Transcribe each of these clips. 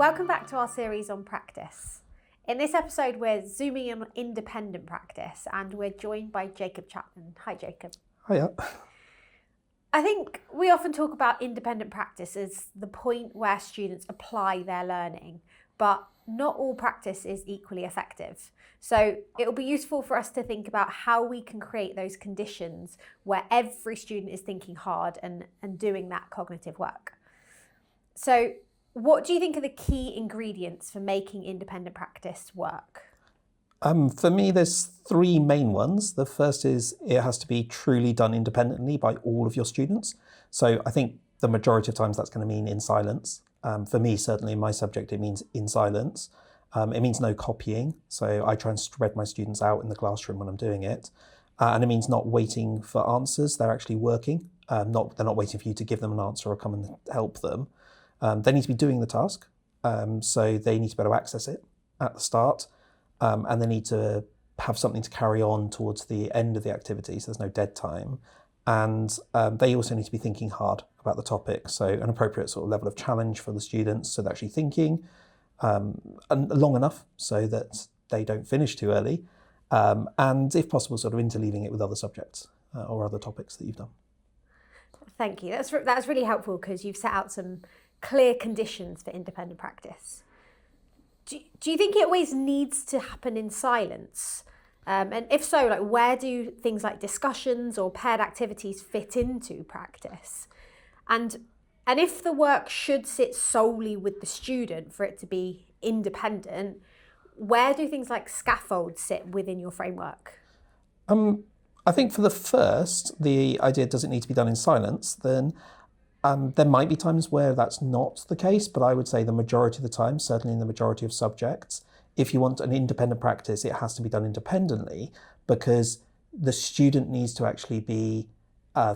Welcome back to our series on practice. In this episode, we're zooming in on independent practice and we're joined by Jacob Chapman. Hi, Jacob. Hiya. I think we often talk about independent practice as the point where students apply their learning, but not all practice is equally effective. So it'll be useful for us to think about how we can create those conditions where every student is thinking hard and doing that cognitive work. So what do you think are the key ingredients for making independent practice work? For me, there's three main ones. The first is it has to be truly done independently by all of your students. So I think the majority of times that's going to mean in silence. For me, certainly in my subject, it means in silence. It means no copying. So I try and spread my students out in the classroom when I'm doing it. And it means not waiting for answers. They're actually working. They're not waiting for you to give them an answer or come and help them. They need to be doing the task. So they need to be able to access it at the start. And they need to have something to carry on towards the end of the activity, so there's no dead time. And they also need to be thinking hard about the topic, so an appropriate sort of level of challenge for the students, so they're actually thinking and long enough so that they don't finish too early, and if possible, sort of interleaving it with other subjects or other topics that you've done. Thank you. That's really helpful because you've set out some clear conditions for independent practice. Do you think it always needs to happen in silence? And if so, like where do things like discussions or paired activities fit into practice? And if the work should sit solely with the student for it to be independent, where do things like scaffolds sit within your framework? I think for the first, the idea does it need to be done in silence, then there might be times where that's not the case, but I would say the majority of the time, certainly in the majority of subjects, if you want an independent practice, it has to be done independently because the student needs to actually be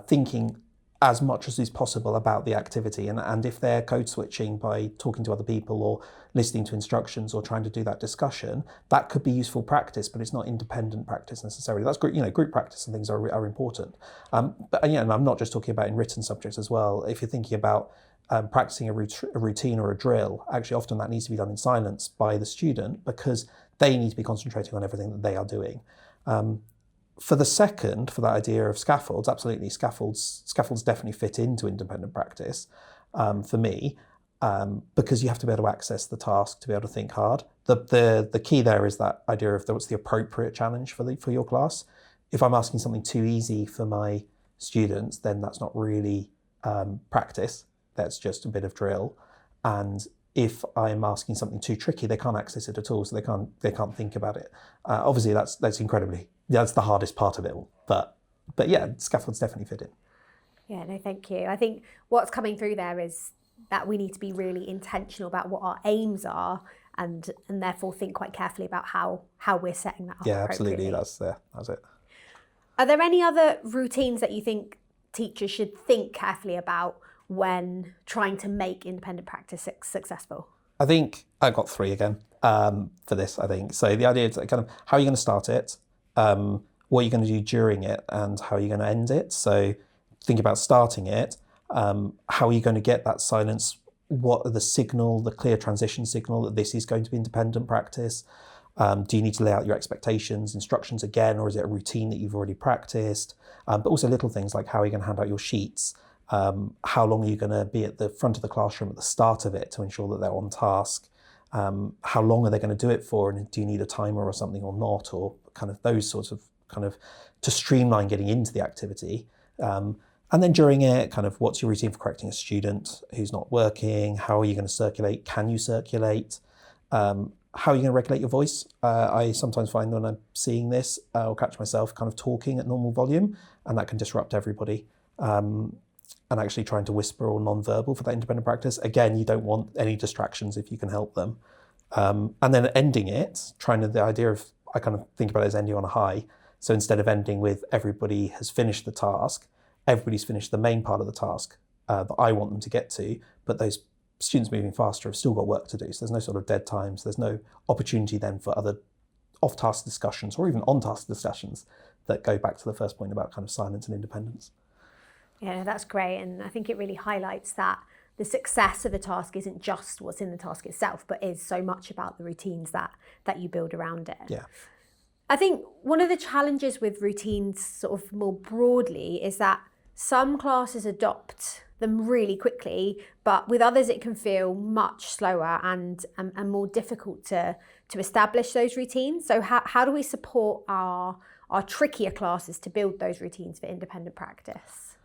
thinking as much as is possible about the activity. And if they're code switching by talking to other people or listening to instructions or trying to do that discussion, that could be useful practice, but it's not independent practice necessarily. That's group practice and things are important. But and I'm not just talking about in written subjects as well. If you're thinking about practicing a routine or a drill, actually often that needs to be done in silence by the student because they need to be concentrating on everything that they are doing. For the second, for that idea of scaffolds, absolutely, scaffolds definitely fit into independent practice for me, because you have to be able to access the task to be able to think hard. The key there is that idea of what's the appropriate challenge for your class. If I'm asking something too easy for my students, then that's not really practice. That's just a bit of drill. And if I'm asking something too tricky, they can't access it at all, so they can't think about it. Obviously, that's the hardest part of it all. But yeah, scaffolds definitely fit in. Yeah, no, thank you. I think what's coming through there is that we need to be really intentional about what our aims are, and therefore think quite carefully about how we're setting that up. Yeah, absolutely. That's it. Are there any other routines that you think teachers should think carefully about when trying to make independent practice successful? I think I've got three again for this, I think. So the idea is kind of how are you going to start it, what are you going to do during it, and how are you going to end it. So think about starting it. How are you going to get that silence? What are the clear transition signal that this is going to be independent practice? Do you need to lay out your expectations, instructions again, or is it a routine that you've already practiced? But also little things like how are you going to hand out your sheets? How long are you going to be at the front of the classroom at the start of it to ensure that they're on task? How long are they going to do it for? And do you need a timer or something or not? Or kind of those sorts of to streamline getting into the activity. And then during it, kind of what's your routine for correcting a student who's not working? How are you going to circulate? Can you circulate? How are you going to regulate your voice? I sometimes find when I'm seeing this, I'll catch myself kind of talking at normal volume, and that can disrupt everybody. And actually trying to whisper or non-verbal for that independent practice. Again, you don't want any distractions if you can help them. And then ending it, the idea of, I kind of think about it as ending on a high. So instead of ending with everybody has finished the task, everybody's finished the main part of the task that I want them to get to, but those students moving faster have still got work to do. So there's no sort of dead times. There's no opportunity then for other off-task discussions or even on-task discussions that go back to the first point about kind of silence and independence. Yeah, that's great. And I think it really highlights that the success of the task isn't just what's in the task itself, but is so much about the routines that you build around it. Yeah. I think one of the challenges with routines sort of more broadly is that some classes adopt them really quickly, but with others it can feel much slower and more difficult to establish those routines. So how do we support our trickier classes to build those routines for independent practice?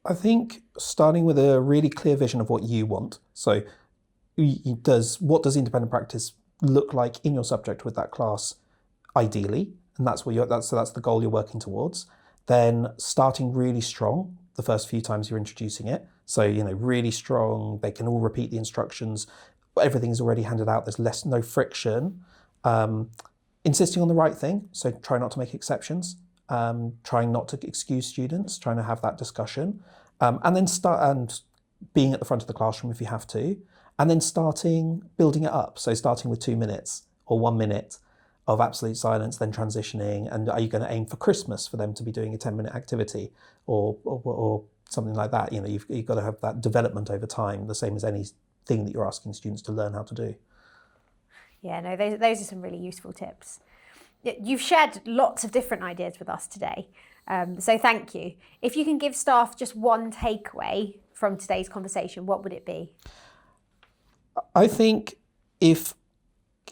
I think starting with a really clear vision of what you want. So what does independent practice look like in your subject with that class ideally? And that's the goal you're working towards. Then starting really strong the first few times you're introducing it. So, really strong, they can all repeat the instructions, everything's already handed out, there's no friction. Insisting on the right thing, so try not to make exceptions, trying not to excuse students, trying to have that discussion, and then being at the front of the classroom if you have to, and then building it up. So starting with 2 minutes or 1 minute of absolute silence, then transitioning, and are you going to aim for Christmas for them to be doing a 10-minute activity or something like that? You've got to have that development over time, the same as anything that you're asking students to learn how to do. Yeah, no, those are some really useful tips. You've shared lots of different ideas with us today, so thank you. If you can give staff just one takeaway from today's conversation, what would it be? I think if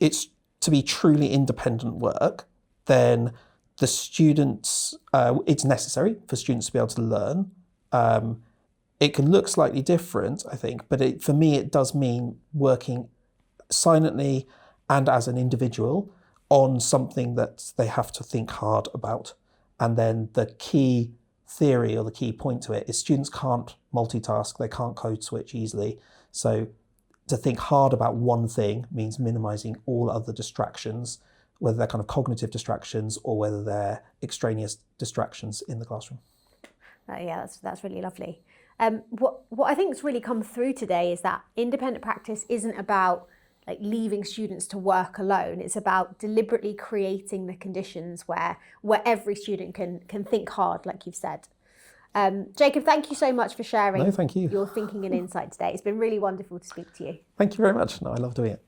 it's to be truly independent work, then the students, it's necessary for students to be able to learn. It can look slightly different, I think, but for me, it does mean working silently and as an individual on something that they have to think hard about. And then the key theory or the key point to it is students can't multitask, they can't code switch easily. So to think hard about one thing means minimizing all other distractions, whether they're kind of cognitive distractions or whether they're extraneous distractions in the classroom. Yeah, that's really lovely. What I think has really come through today is that independent practice isn't about leaving students to work alone. It's about deliberately creating the conditions where every student can think hard, like you've said. Jacob, thank you so much for sharing No, thank you. your thinking and insight today. It's been really wonderful to speak to you. Thank you very much. No, I love doing it.